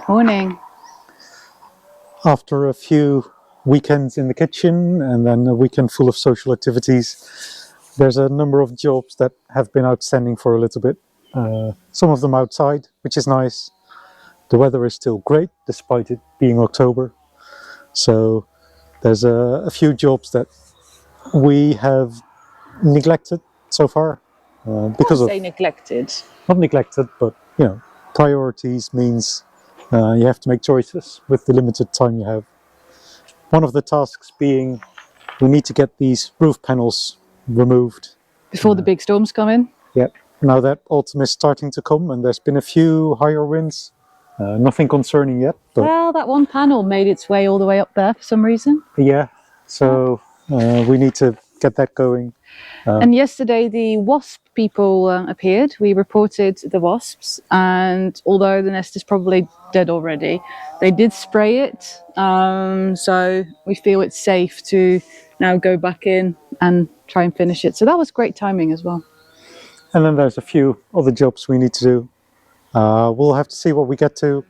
Morning. After a few weekends in the kitchen and then a weekend full of social activities, there's a number of jobs that have been outstanding for a little bit. Some of them outside, which is nice. The weather is still great despite it being October. So there's a few jobs that we have neglected so far because of neglected. not neglected, but priorities means you have to make choices with the limited time you have. One of the tasks being we need to get these roof panels removed Before the big storms come in? Yeah. Now that autumn is starting to come and there's been a few higher winds. Nothing concerning yet. But well, that one panel made its way all the way up there for some reason. Yeah, so we need to get that going. And yesterday the wasp people appeared. We reported the wasps, and although the nest is probably dead already, they did spray it. So we feel it's safe to now go back in and try and finish it. So that was great timing as well. And then there's a few other jobs we need to do. We'll have to see what we get to.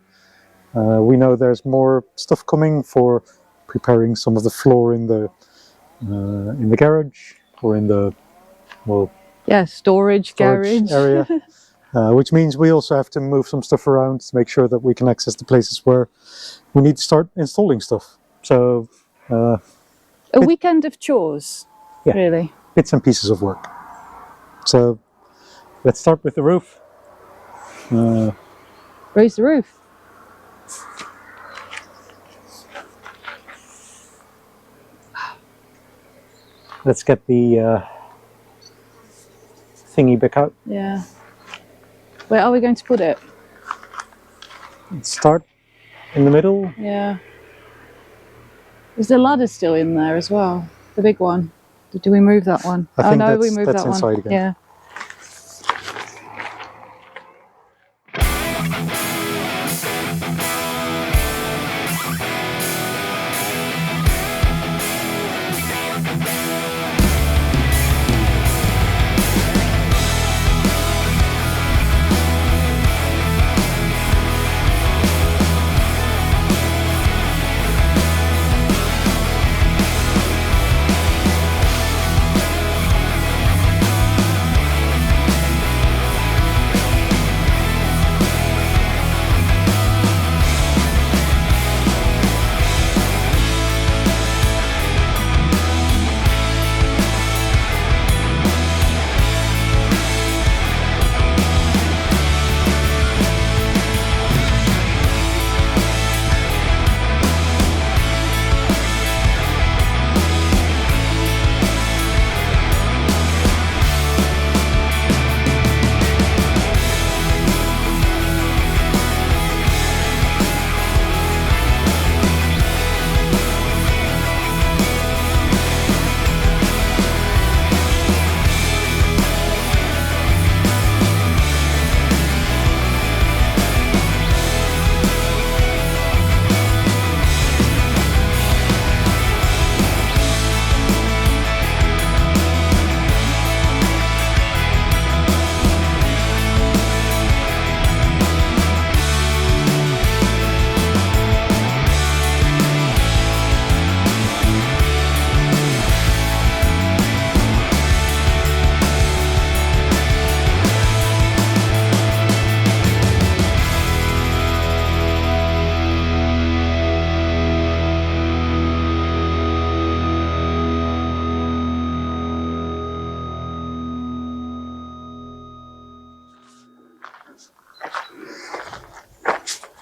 We know there's more stuff coming for preparing some of the floor in the garage or in the storage garage area, which means we also have to move some stuff around to make sure that we can access the places where we need to start installing stuff. So a weekend of chores, really. Bits and pieces of work. So let's start with the roof. Raise the roof. Let's get the thingy back out. Yeah. Where are we going to put it? Let's start in the middle. Yeah. Is the ladder still in there as well? The big one? Do we move that one? I think we moved that one. Inside again. Yeah.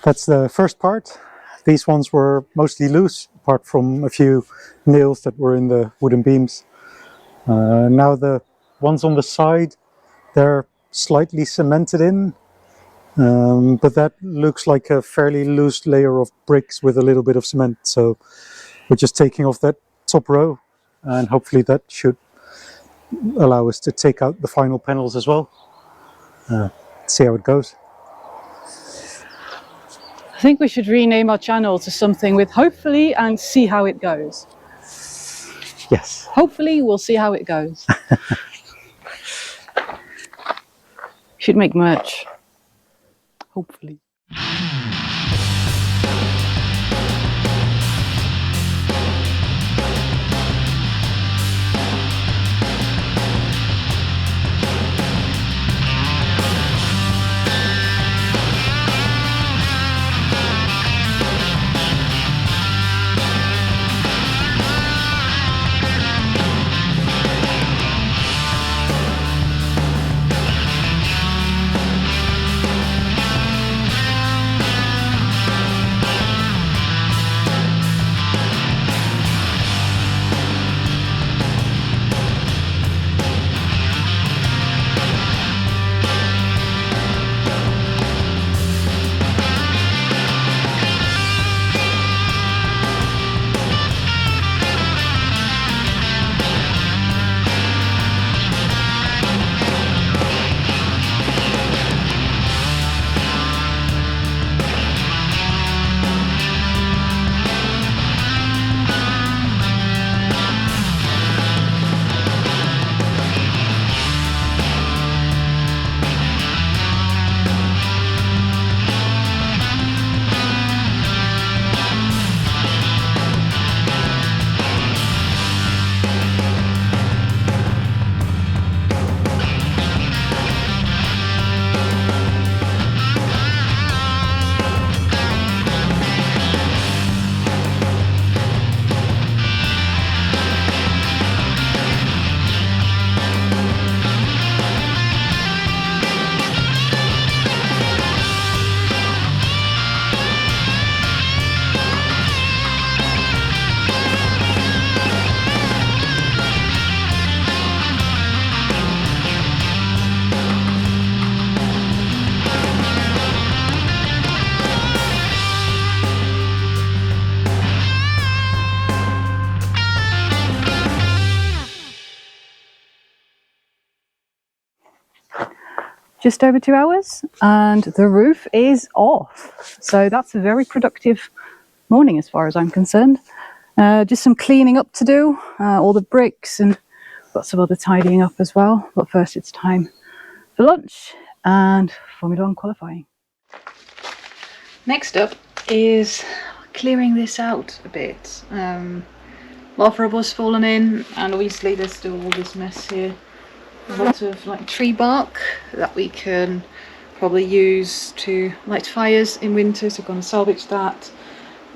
That's the first part. These ones were mostly loose, apart from a few nails that were in the wooden beams. Now the ones on the side, they're slightly cemented in, but that looks like a fairly loose layer of bricks with a little bit of cement. So we're just taking off that top row, and hopefully that should allow us to take out the final panels as well. See how it goes. I think we should rename our channel to something with hopefully and see how it goes. Yes. Hopefully we'll see how it goes. Should make merch. Hopefully. just over 2 hours, and the roof is off. So that's a very productive morning as far as I'm concerned. Just some cleaning up to do, all the bricks, and lots of other tidying up as well. But first it's time for lunch and Formula 1 qualifying. Next up is clearing this out a bit. A lot of rubble's fallen in, and obviously there's still all this mess here. A lot of like tree bark that we can probably use to light fires in winter, so I'm going to salvage that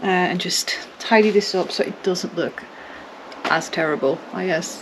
and just tidy this up so it doesn't look as terrible, I guess.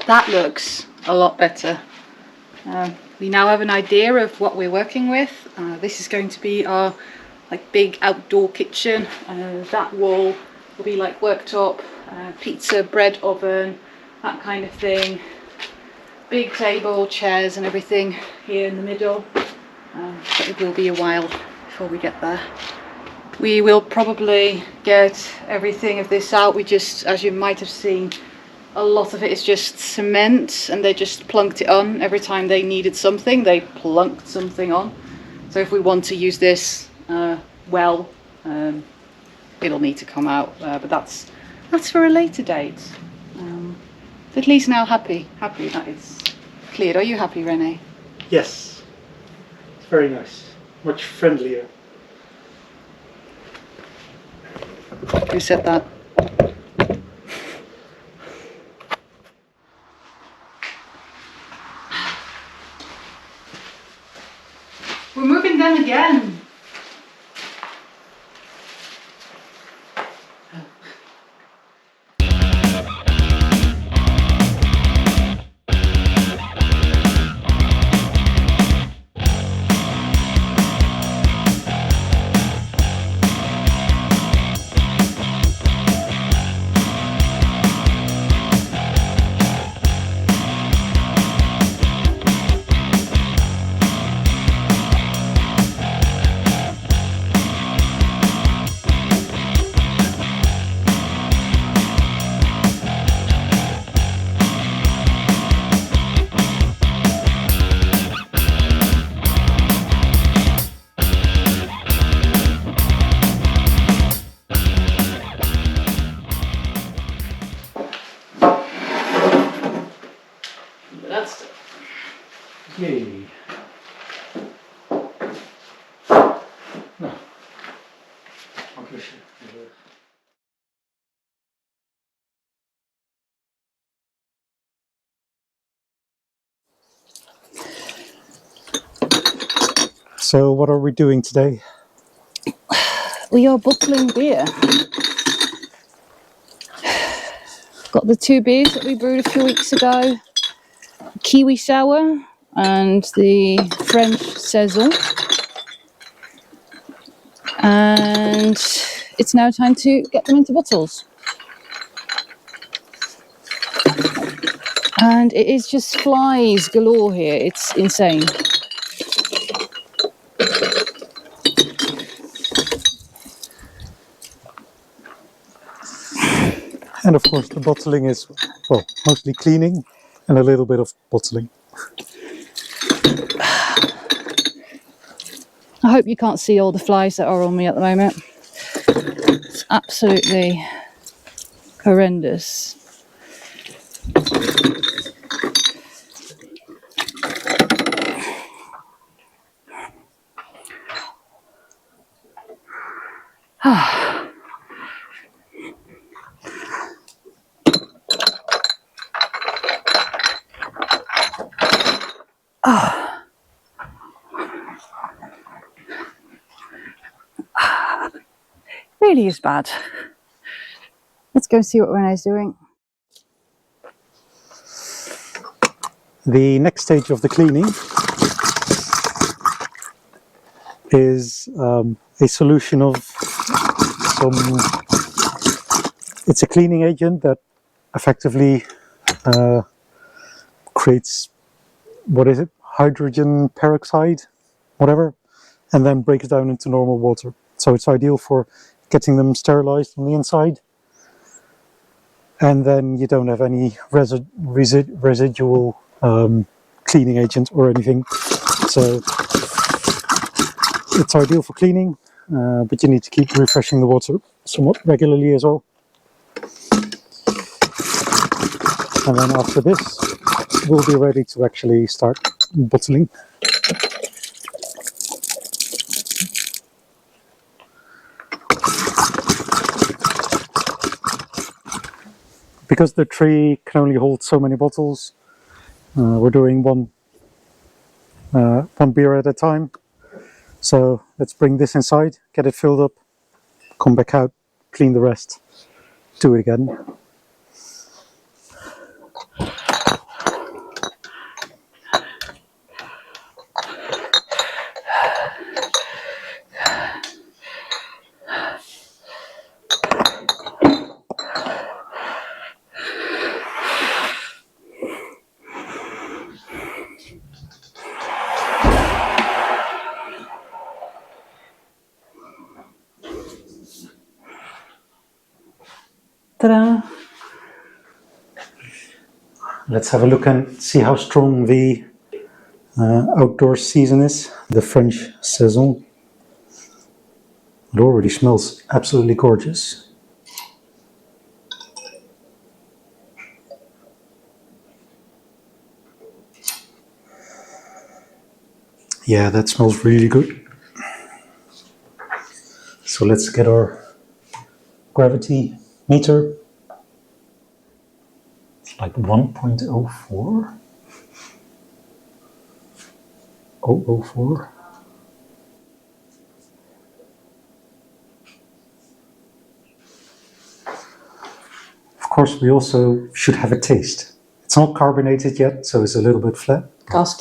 That looks a lot better. We now have an idea of what we're working with. This is going to be our like big outdoor kitchen. That wall will be like worktop, pizza, bread oven, that kind of thing. Big table, chairs and everything here in the middle. But it will be a while before we get there. We will probably get everything of this out. We just, as you might have seen, a lot of it is just cement, and they just plunked it on. Every time they needed something, they plunked something on. So if we want to use this it'll need to come out, but that's for a later date. At least now happy that it's cleared. Are you happy, Rene? Yes, it's very nice, much friendlier. Who said that? We're moving them again. So what are we doing today? We are bottling beer. Got the 2 beers that we brewed a few weeks ago. Kiwi Sour and the French Saison. And it's now time to get them into bottles. And it is just flies galore here. It's insane. And of course the bottling is, well, mostly cleaning and a little bit of bottling. I hope you can't see all the flies that are on me at the moment. It's absolutely horrendous. Really is bad. Let's go and see what Renee's doing. The next stage of the cleaning is a solution of some, it's a cleaning agent that effectively creates, what is it, hydrogen peroxide, whatever, and then breaks down into normal water. So it's ideal for getting them sterilized on the inside, and then you don't have any residual cleaning agent or anything. So it's ideal for cleaning, but you need to keep refreshing the water somewhat regularly as well. And then after this, we'll be ready to actually start bottling. Because the tree can only hold so many bottles, we're doing one beer at a time. So let's bring this inside, get it filled up, come back out, clean the rest, do it again. Ta-da! Let's have a look and see how strong the outdoor season is, the French Saison. It already smells absolutely gorgeous. Yeah, that smells really good. So let's get our gravity meter. It's like 1.04. 004. Of course, we also should have a taste. It's not carbonated yet, so it's a little bit flat. Cask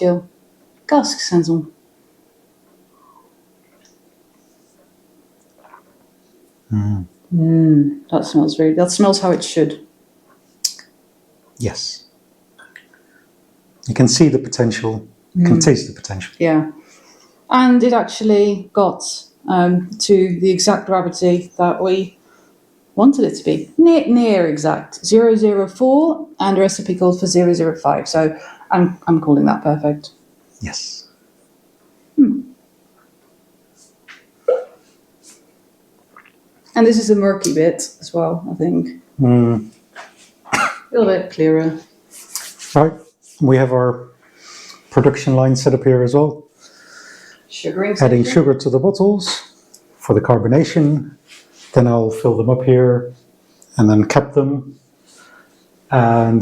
Saison. That smells really. That smells how it should. Yes. You can see the potential. You can taste the potential. Yeah, and it actually got to the exact gravity that we wanted it to be. Near exact. 004, and a recipe called for 005. So I'm calling that perfect. Yes. And this is a murky bit as well, I think. A little bit clearer. Right. We have our production line set up here as well. Sugaring Adding station. sugar to the bottles for the carbonation. Then I'll fill them up here and then cap them. And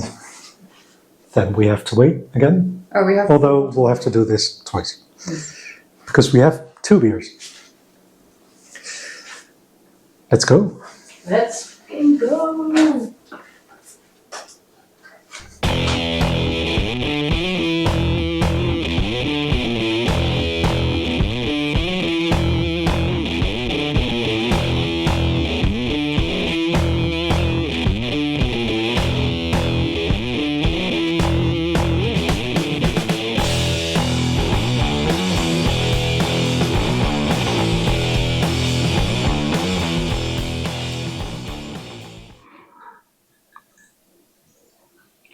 then we have to wait again. Oh, we have. Although we'll have to do this twice. Because we have 2 beers. Let's go. Let's go.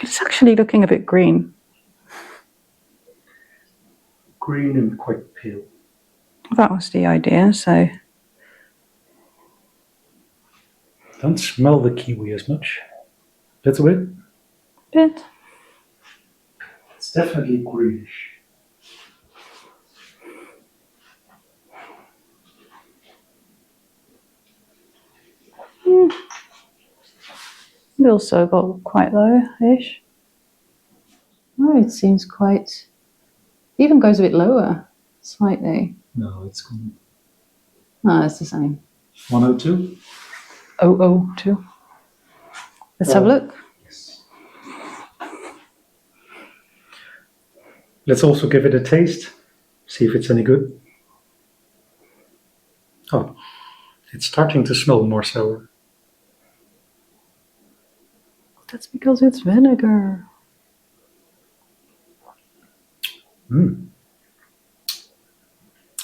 It's actually looking a bit green. Green and quite pale. That was the idea, so. Don't smell the kiwi as much. Little bit. Bit. It's definitely greenish. It also got quite low-ish. Oh, it seems quite. Even goes a bit lower, slightly. No, it's gone. No, it's the same. 102? 002. Let's have a look. Yes. Let's also give it a taste. See if it's any good. Oh, it's starting to smell more sour. That's because it's vinegar.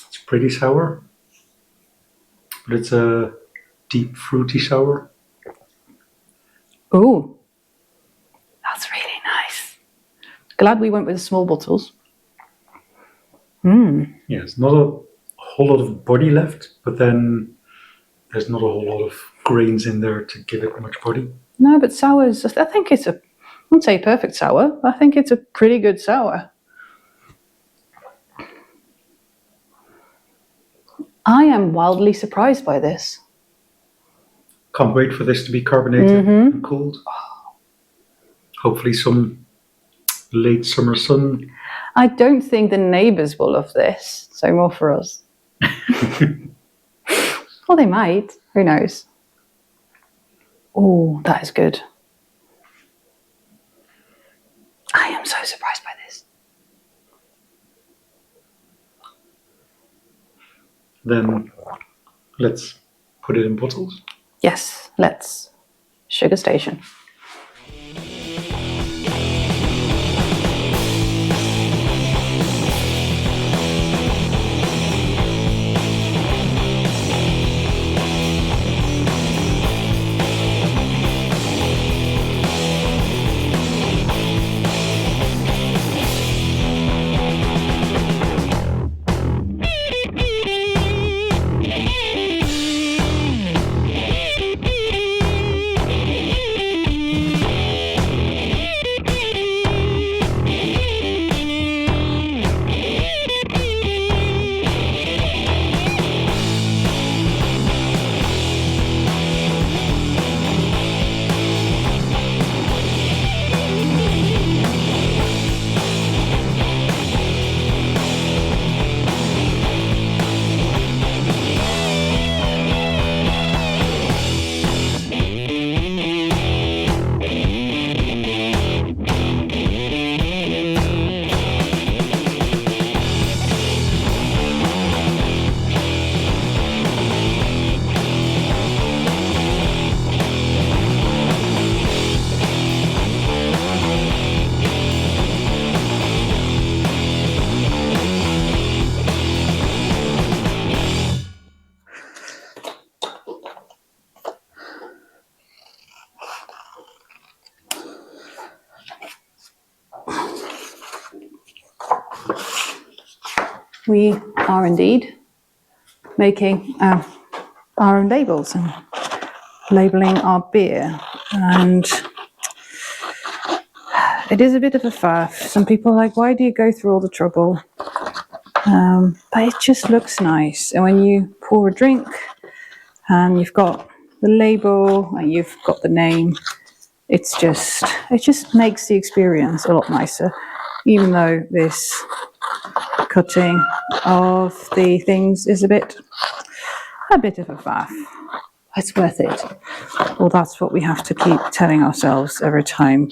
It's pretty sour, but it's a deep fruity sour. Oh, that's really nice. Glad we went with the small bottles. Yes, not a whole lot of body left, but then there's not a whole lot of grains in there to give it much body. No, but sours, I think it's I wouldn't say perfect sour, but I think it's a pretty good sour. I am wildly surprised by this. Can't wait for this to be carbonated and cooled. Hopefully some late summer sun. I don't think the neighbours will love this, so more for us. Well, they might. Who knows? Oh, that is good. I am so surprised by this. Then let's put it in bottles. Yes, let's. Sugar station. We are indeed making our own labels and labelling our beer, and it is a bit of a faff. Some people are like, why do you go through all the trouble? But it just looks nice, and when you pour a drink And you've got the label and you've got the name. It just makes the experience a lot nicer, even though this cutting of the things is a bit of a faff. It's worth it. Well, that's what we have to keep telling ourselves every time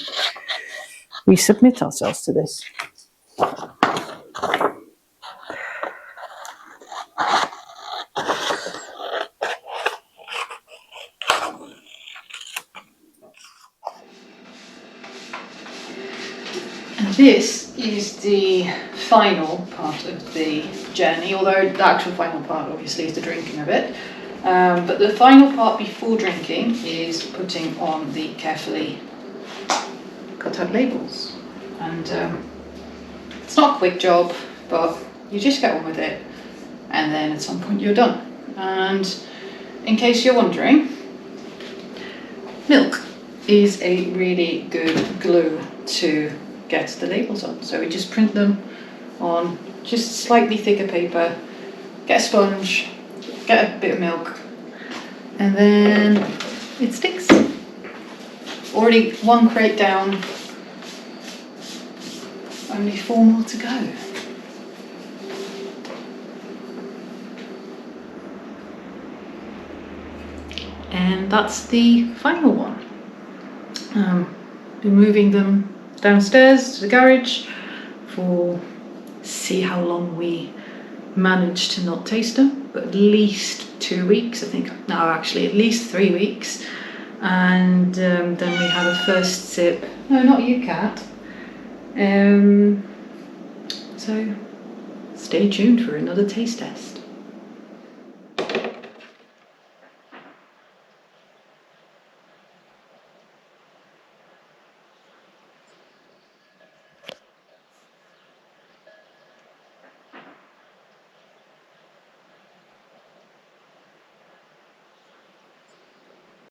we submit ourselves to this. And this is the final part of the journey, although the actual final part obviously is the drinking of it. But the final part before drinking is putting on the carefully cut out labels. And it's not a quick job, but you just get on with it, and then at some point you're done. And in case you're wondering, milk is a really good glue to get the labels on. So we just print them on just slightly thicker paper, get a sponge, get a bit of milk, and then it sticks. Already one crate down, only 4 more to go. And that's the final one. Been moving them downstairs to the garage for see how long we manage to not taste them, but at least 2 weeks, I think. No, actually at least 3 weeks. And then we have a first sip. No, not you, Cat. So stay tuned for another taste test.